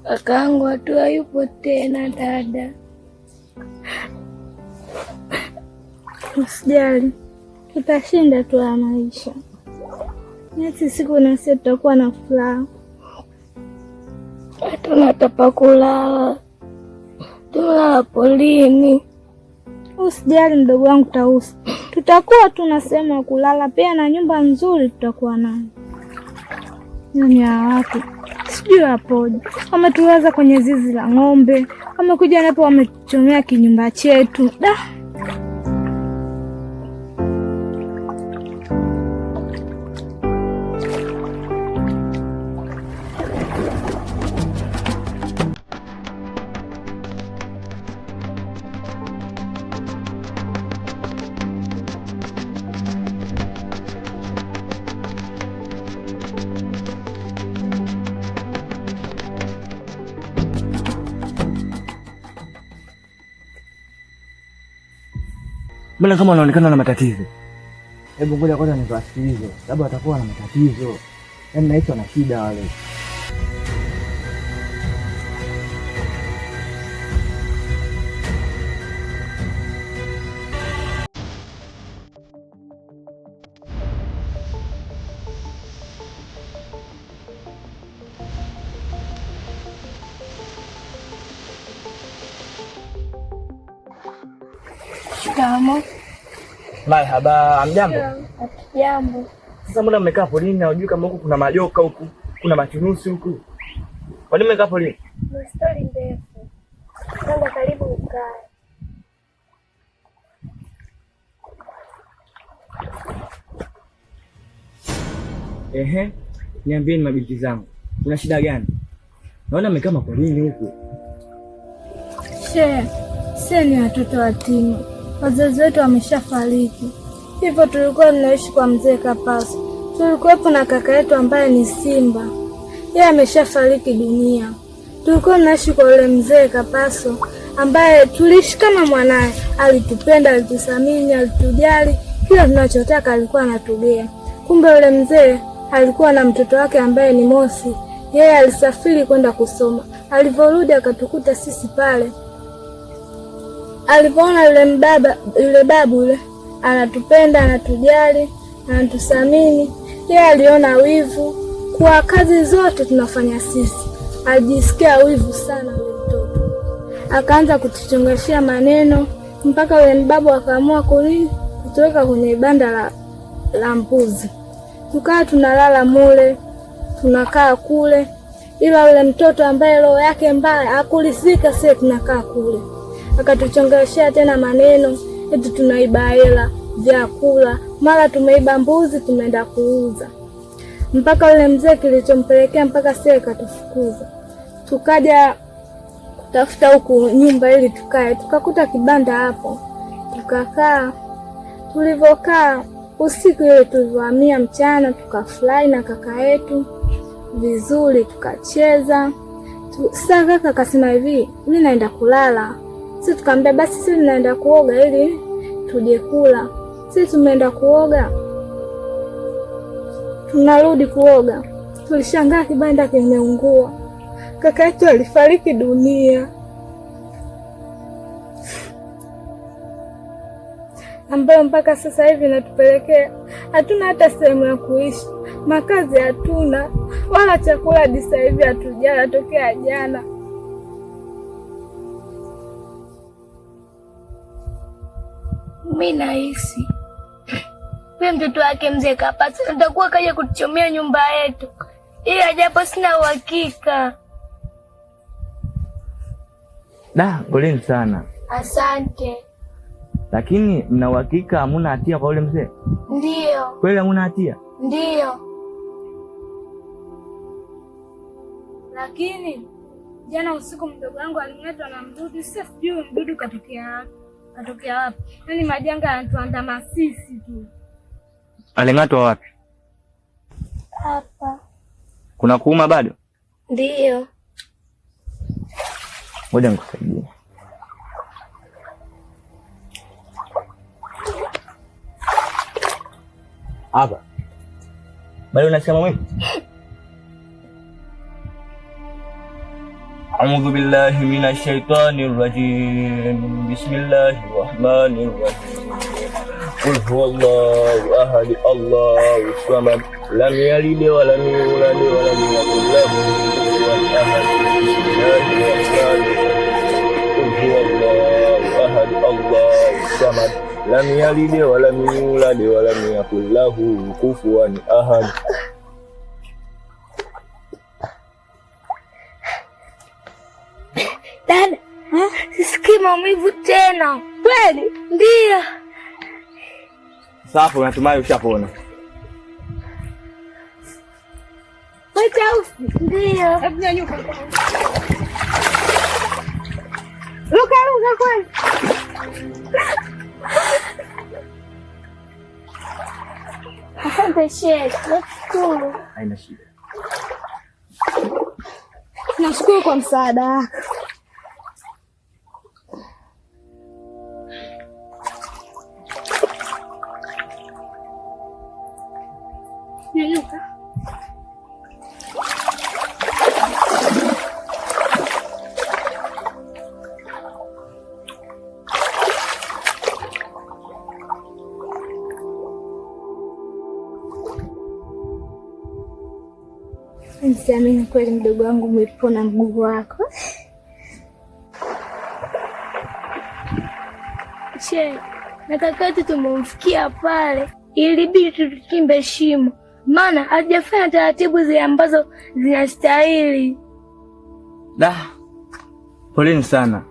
Kakaangu hatu hayupo tena dada. Usijali, tutashinda tu ya maisha. Nasi siku na sisi tutakuwa na furaha. Hatuna pa kulala, tulala polini. Usijali mdogo wangu Tausi, tutakuwa tuna sehemu ya kulala pia na nyumba nzuri tutakuwa nayo. Nani ya watu sijui wapoje, wametuweza kwenye zizi la ng'ombe, wamekuja napo wamechomea kinyumba chetu. Mbona kama wanaonekana na matatizo? Hebu ngoja kwanza niwasikilize. Labda watakuwa na matatizo. Yaani nahisi wana shida wale. Shikamo. Marhaba, amjambo? Jambo. Sasa mbona mmekaa polini na hujui kama huku kuna majoka huku, kuna machunusi huku? Kwa nini mmekaa polini? Ni story ndefu. Kwanza karibu ukae. Niambieni mabinti zangu. Kuna shida gani? Naona mmekaa mapolini huku. Sisi ni watoto yatima. Wazazi wetu wameshafariki. Hivyo tulikuwa tunaishi kwa mzee Kapaso. Tulikuwepo na kaka yetu ambaye ni Simba. Yeye ameshafariki dunia. Tulikuwa tunaishi kwa yule mzee Kapaso ambaye tuliishi kama mwanae. Alitupenda, alituthamini, alitujali. Kila tunachotaka alikuwa anatugea. Kumbe yule mzee alikuwa na mtoto wake ambaye ni Mosi. Yeye alisafiri kwenda kusoma. Alivorudi akatukuta sisi pale. Alipoona yule babu yule anatupenda, anatujali, anatuthamini, yeye aliona wivu kwa kazi zote tunafanya sisi. Alijisikia wivu sana yule mtoto. Akaanza kutuchongeshia maneno mpaka yule babu akaamua kutuweka kwenye banda la mbuzi. Tukaa tunalala mule, tunakaa kule. Ila yule mtoto ambaye roho yake mbaya hakulisika sisi tunakaa kule. Akatuchongeshea tena maneno eti tunaiba hela, vyakula, mara tumeiba mbuzi tumeenda kuuza. Mpaka yule mzee kilichompelekea mpaka sisi katufukuza. Tukaja kutafuta huku nyumba ili tukae, tukakuta kibanda hapo. Tukakaa. Tulivokaa usiku ile tulivyohamia mchana tukafurahi na kaka yetu vizuri tukacheza. Sasa kaka akasema hivi, mimi naenda kulala. Sisi tukamwambia basi sisi tunaenda kuoga ili tuje kula. Sisi tumeenda kuoga. Tunarudi kuoga. Tulishangaa kibanda kimeungua. Kaka yetu alifariki dunia. Ambayo mpaka sasa hivi natupelekea hatuna hata sehemu ya kuishi. Makazi hatuna wala chakula hadi sasa hivi hatujala tokea jana. Mimi nahisi wewe mtoto wake mzee Kapaso nitakuwa kaja kutuchomea nyumba yetu. Ila japo sina uhakika. Poleni sana. Asante. Lakini mna uhakika hamuna hatia kwa yule mzee? Ndio. Kweli hamuna hatia? Ndio. Lakini jana usiku mdogo wangu alingetwa na mdudu. Sasa sijui mdudu katokea wapi. Yaani majanga yanatuandama sisi tu. Aling'atwa wapi? Hapa. Kuna kuuma bado? Ndio. Ngoja nikusaidie. Hapa. Bado unasema mimi? A'udhu billahi minash shaitani rajim. Bismillahirrahmanirrahim. Qul huwallahu ahad, Allahu samad, lam yalid wa lam yulad wa lam yakul lahu kufuwan ahad. Bismillahirrahmanirrahim. Qul huwallahu ahad, Allahu samad, lam yalid wa lam yulad wa lam yakul lahu kufuwan ahad. Dada, sisikii maumivu tena. Kweli? Ndio. Safi, natumai ushapona. Ndio. Hebu nyanyuka. Luka kwani. Asante shehe, nashukuru. Haina shida. Nashukuru kwa msaada wako. Nyanyuka. Nisiamini kweli mdogo wangu umepona mguu wako. Che, na kakati tumemfikia pale, ilibidi tuchimbe shimo, maana hajafanya taratibu zile ambazo zinastahili. Poleni sana.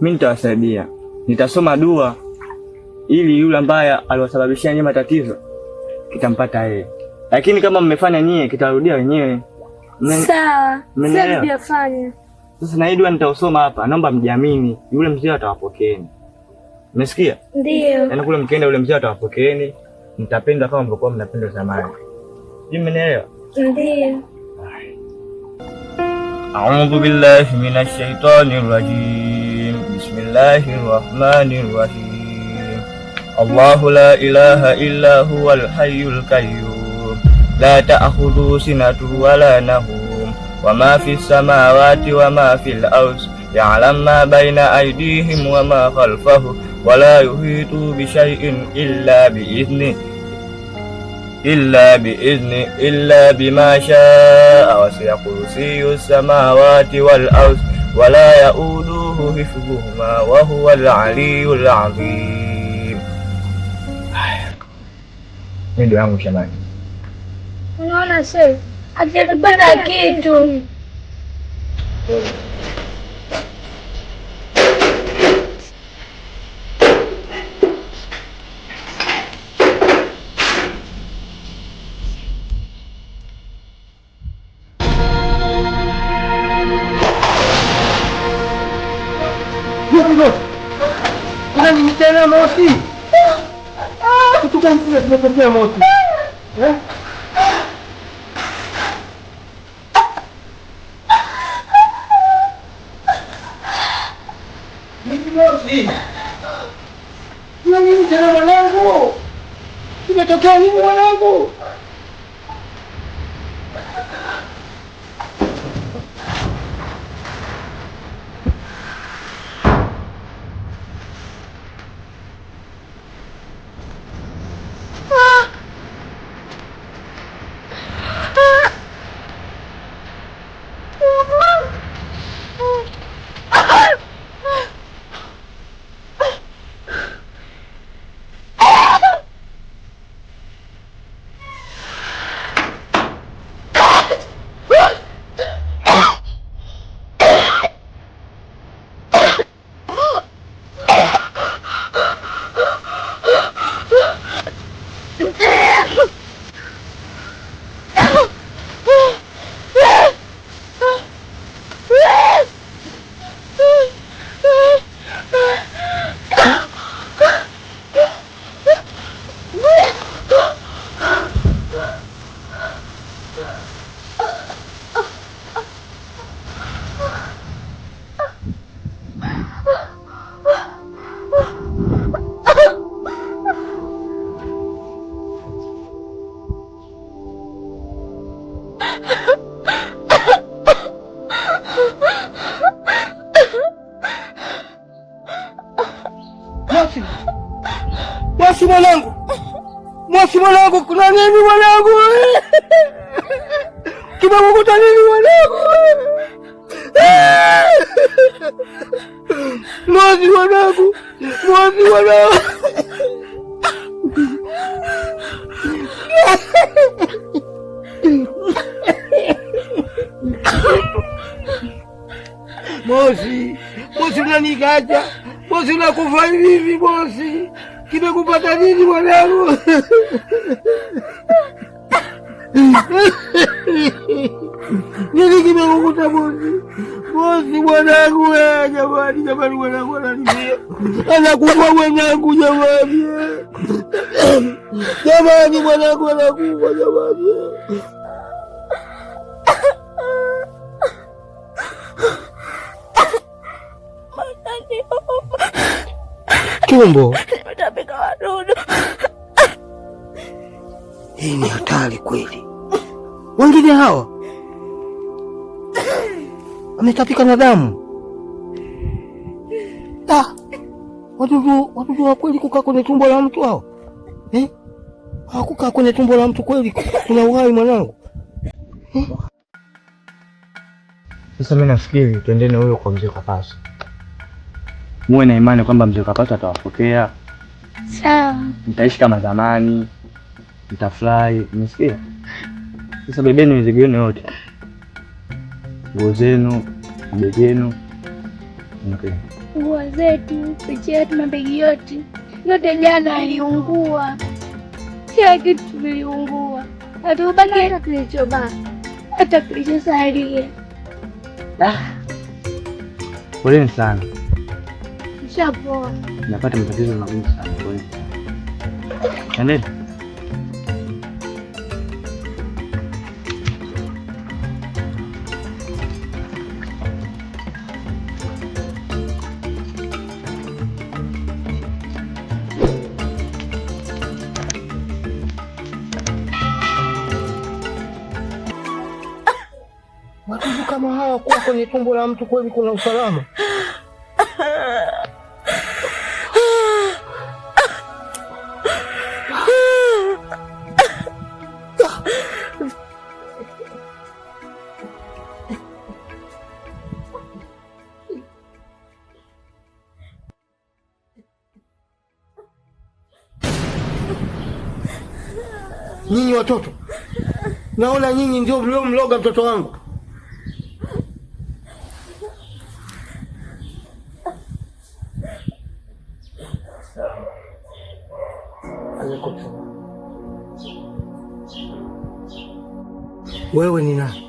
Mimi nitawasaidia. Nitasoma dua ili yule ambaye aliwasababishia nyinyi matatizo kitampata yeye. Lakini kama mmefanya nyie kitarudia wenyewe. Sawa, sasa nitafanya. Sasa na hii dua nitausoma hapa, naomba mjiamini, yule mzee atawapokeeni. Umesikia? Ndio. Yaani kule mkienda yule mzee atawapokeeni, mtapenda kama mlikuwa mnapenda zamani. Mmenielewa? Ndio. A'udhu billahi minash shaitanir rajim. Bismillahir rahim. Allahu la ilaha illa huwal hayyul qayyum. La ta'khudhuhu sinatun wa la nawm. Wa ma fis samawati wa ma fil ardi. Ya'lamu ma bayna aydihim wa ma khalfahum. Wa la yuhitu bi shay'in illa bima sha'a. Wasi'a kursiyyu samawati wal ardi wa la ya'uduhu hifdhuhuma wa huwal 'aliyyul 'azim. Ndio yangu shamani. Unaona shehe, hajapata kitu. Nani tena mosi? Kitu gani kinatokea mosi? Mosi. Nani tena mwanangu? Kimetokea nini mwanangu? mwanangu, kuna nini mwanangu? Kimekukuta nini mwanangu? Mozi mwanangu, Mozi mwanangu. Mozi, Mozi unanikaja, Mozi unakufa hivi Mozi. Kimekupata nini mwanangu? Nini kimekukuta Mozi? Mozi mwanangu, jamani, jamani mwanangu ananibia. Anakufa mwanangu jamani. Jamani mwanangu anakufa jamani. Tumbo. Natapika wadudu. Hii ni hatari kweli. Wengine hawa ametapika na damu. Wadudu wa kweli kukaa kwenye tumbo la mtu hao? Hakukaa kwenye tumbo la mtu kweli, kuna uhai mwanangu. Sasa mimi nafikiri tuendeni huyo kwa mzee Kapaso. Muwe na imani kwamba mzee Kapaso atawapokea. Sawa. Mtaishi kama zamani. Mtafurahi, umesikia? Sasa bebeni mizigo yenu yote. Nguo zenu, begi yenu. Okay. Nguo zetu, picha yetu, mabegi yote. Yote jana aliungua. Kila kitu kiliungua. Hatubaki hata kilichobaki. Hata kilichosalia. Poleni sana. Shapoa. Napata matatizo magumu sana. Poleni. Endeni. Wadudu kama hawa kuwa kwenye tumbo la mtu kweli kuna usalama? Nyinyi watoto, naona nyinyi ndio mliomloga mtoto wangu. Wewe ni nani?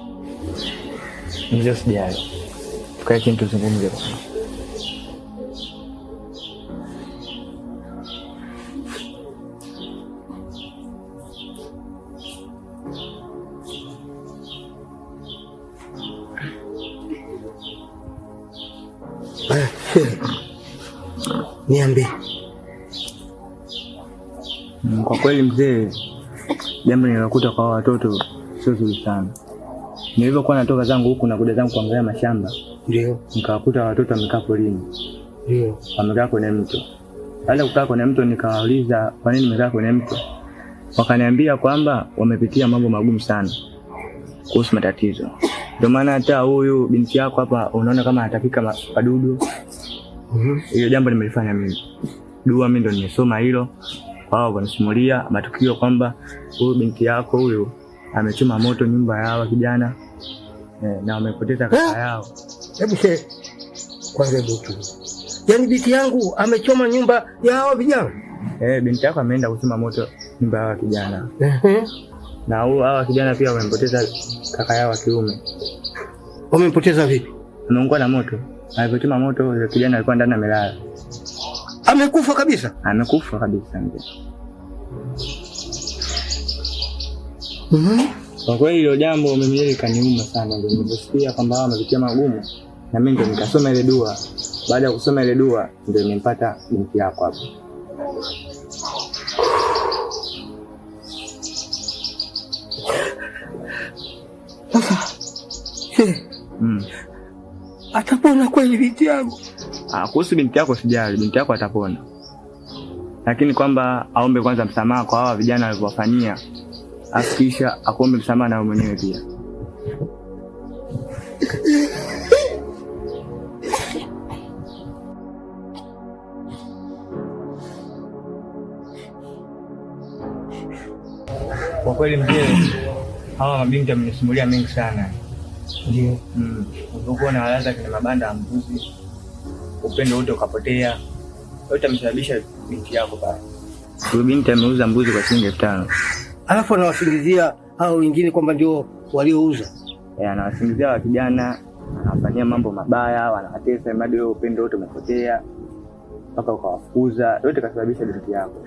Mzee usijali. Tukae chini tuzungumze. Niambie. Kwa kweli mzee, jambo nilokuta kwa watoto sio zuri sana. Nilipokuwa natoka zangu huku na kuja zangu kuangalia mashamba, ndio nikawakuta watoto wamekaa porini. Ndio. Wamekaa kwenye mto. Baada kukaa kwenye mto nikawauliza kwa nini wamekaa kwenye mto. Wakaniambia kwamba wamepitia mambo magumu sana kuhusu matatizo. Ndio maana hata huyu binti yako hapa unaona kama anatapika wadudu. Hiyo jambo nimelifanya mimi. Dua mimi ndo nimesoma hilo. Wao wanasimulia matukio kwamba huyu binti yako huyu amechoma moto nyumba yao kijana na wamepoteza kaka yao. Hebu kwanza tu. Yaani binti yangu amechoma nyumba ya hao vijana? Binti yako ameenda kuchoma moto nyumba yao kijana. Na hao kijana pia wamepoteza kaka yao wa kiume. Wamempoteza vipi? Ameungua na moto. Alipochoma moto yule kijana alikuwa ndani amelala. Amekufa kabisa? Amekufa kabisa ndio. Kwa kweli hilo jambo mimi likaniuma sana, ndio niliposikia kwamba wao wamepitia magumu na mimi ndio nikasoma ile dua. Baada ya kusoma ile dua ndio nimempata binti yako hapo. Atapona kweli binti yangu? Kuhusu binti yako sijali, binti yako atapona. lakini kwamba aombe kwanza msamaha kwa hawa vijana walivyowafanyia, afu kisha akuombe msamaha na wewe mwenyewe pia. Kwa kweli mzee, hawa mabinti amenisimulia mengi sana. Ndio. Ulipokuwa na walaza kwenye mabanda ya mbuzi, upendo wote ukapotea. Yote amesababisha binti yako pale. Huyo binti ameuza mbuzi kwa shilingi 5,000. Alafu anawasingizia hao wengine kwamba ndio waliouza. Anawasingizia wa kijana, anafanyia mambo mabaya, wanawatesa, hadi wewe upendo wote umepotea. Mpaka ukawafukuza, yote kasababisha binti yako.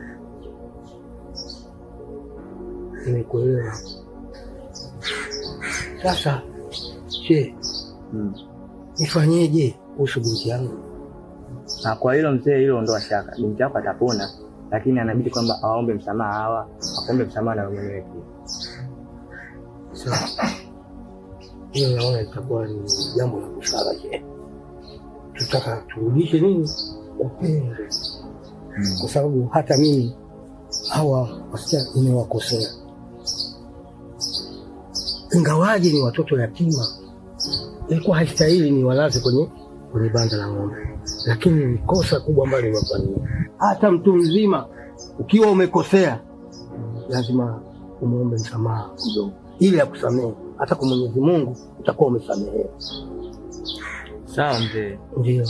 Nimekuelewa. Sasa nifanyeje kuhusu binti yangu? Na kwa hilo mzee, hilo ondoa shaka. Binti yako atapona, lakini anabidi kwamba aombe msamaha hawa, aombe msamaha na wewe mwenyewe pia. Sawa. Hiyo naona itakuwa ni jambo la busara. Tutaka turudishe nini? Upendo. Kwa sababu hata mimi hawa wasichana nimewakosea. Ingawaje ni watoto yatima, ilikuwa haistahili ni walaze kwenye banda la ng'ombe, lakini ni kosa kubwa ambalo nimefanya. Hata mtu mzima ukiwa umekosea lazima umuombe msamaha kidogo ili akusamehe. Hata kwa Mwenyezi Mungu utakuwa umesamehewa. Sawa mzee. Ndio.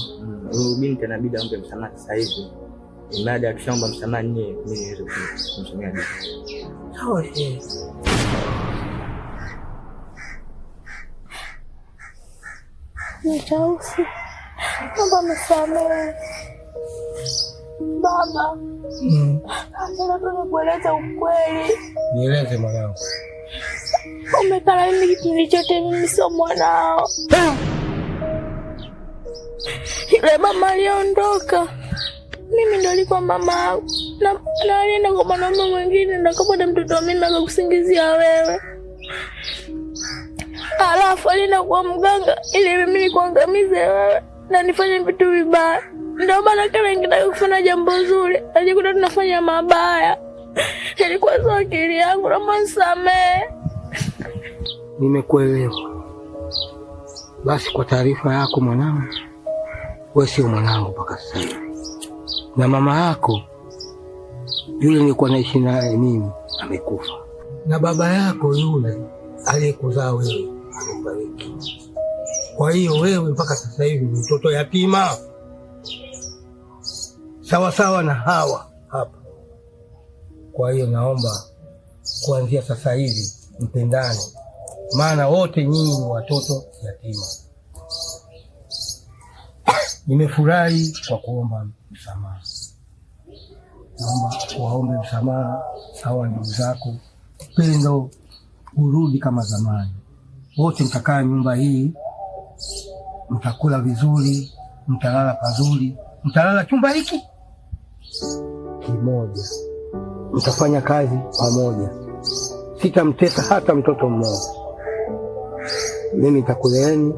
Binti anabidi aombe msamaha sasa hivi. Imada akishaomba msamaha mimi niweze kumsamehe. Sawa. Nitausi. Naomba msamehe. Baba. Nataka kueleza ukweli. Nieleze mwanangu. Umekana mimi kipindi chote mimi sio mwanao. Ile mama aliondoka. Mimi ndo nilikuwa mama na alienda kwa mwanaume mwingine na kapata mtoto wa mimi akakusingizia wewe. Alafu alienda kwa mganga ili mimi nikuangamize wewe na nifanye vitu vibaya. Ndio maana kama ningetaka kufanya jambo zuri, alikuwa tunafanya mabaya. Ilikuwa sio akili yangu, naomba nisamehe. Nimekuelewa. Basi kwa taarifa yako mwanangu, wewe sio mwanangu mpaka sasa hivi. Na mama yako yule nilikuwa naishi naye mimi amekufa. Na baba yako yule aliyekuzaa wewe amefariki. Kwa hiyo wewe mpaka sasa hivi ni mtoto yatima. Sawa sawa na hawa hapa. Kwa hiyo naomba kuanzia sasa hivi mpendane. Maana wote nyinyi ni watoto yatima. Nimefurahi kwa kuomba msamaha. Naomba waombe msamaha hawa ndugu zako. Upendo urudi kama zamani. Wote mtakaa nyumba hii, mtakula vizuri, mtalala pazuri, mtalala chumba hiki kimoja, mtafanya kazi pamoja. Sitamtesa hata mtoto mmoja. Mimi nitakuleeni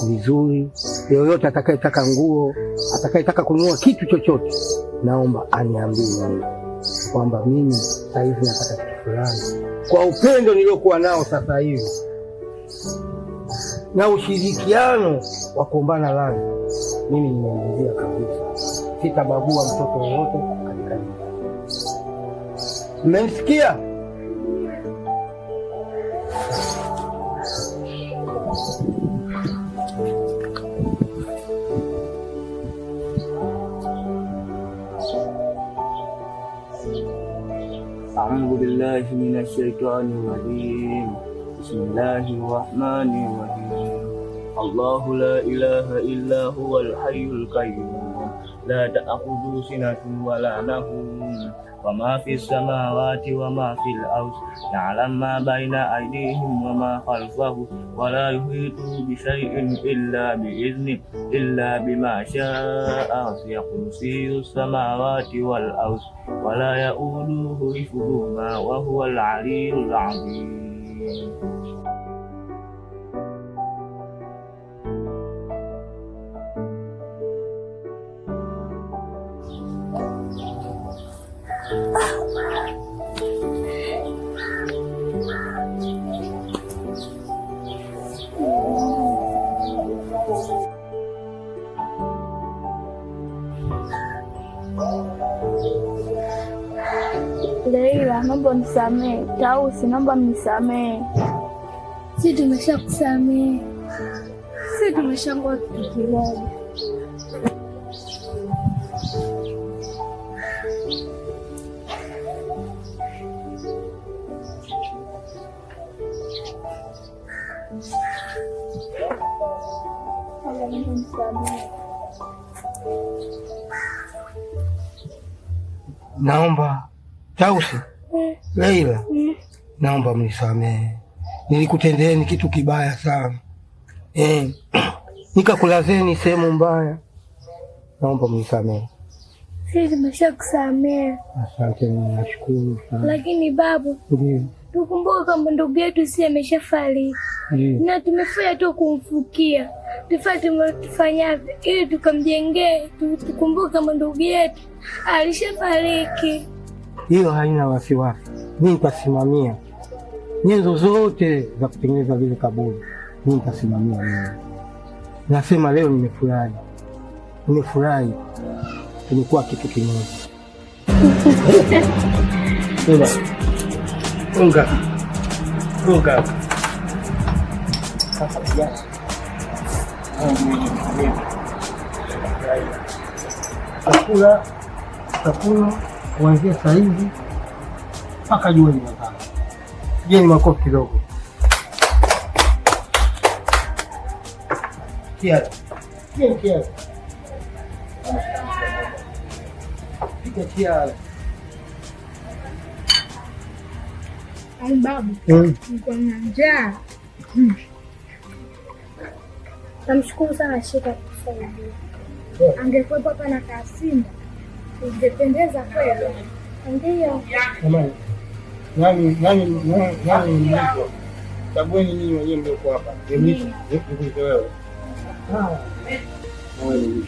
vizuri. Yoyote atakayetaka nguo, atakayetaka kununua kitu chochote, naomba aniambie kwamba mimi sasa hivi nataka kitu fulani. Kwa upendo niliokuwa nao sasa hivi na ushirikiano wa kuombana radhi, mimi nimeridhia kabisa. Sitabagua mtoto yoyote katika nyumba. Mmesikia? أعوذ بالله من الشيطان الرجيم. بسم الله الرحمن الرحيم. الله لا إله إلا هو الحي القيوم لا تأخذه سنة ولا نوم وما في السماوات وما في الأرض يعلم ما بين أيديهم وما خلفهم ولا يحيطون بشيء إلا بإذنه إلا بما شاء وسع كرسيه السماوات والأرض ولا يؤوده حفظهما وهو العلي العظيم. naomba unisamehe. Tausi, naomba mnisamehe. Si tumeshakusamehe. Si tumeshangoa kitu kimoja. Naomba Tausi, Leila, naomba mnisamehe. Nilikutendeeni kitu kibaya sana, nikakulazeni sehemu mbaya. Naomba mnisamehe. Sisi tumeshakusamehe. Asante, nashukuru sana. Lakini babu, Ndiyo. tukumbuke kwamba ndugu yetu si ameshafariki na tumefanya tu kumfukia. Tufanyavyo ili tukamjengee, tukumbuke kwamba ndugu yetu alishafariki. Hiyo haina wasiwasi, mimi nitasimamia nyenzo zote za kutengeneza vile kaburi. Mimi nitasimamia mimi. Nasema leo nimefurahi, tumekuwa kitu kimoja. Unga chakula kuanzia saa hizi mpaka jua linazama. Pigeni makofi kidogo. Kiasi. Piga kiasi. Ai babu, niko na njaa. Namshukuru sana Shika kutusaidia. Angekuwepo hapa na Kasimba, ingependeza kweli. Ndio. Jamani. Nani chagueni nyinyi wenyewe mlio hapa. Nimisha. Nikuite wewe. Wewe ni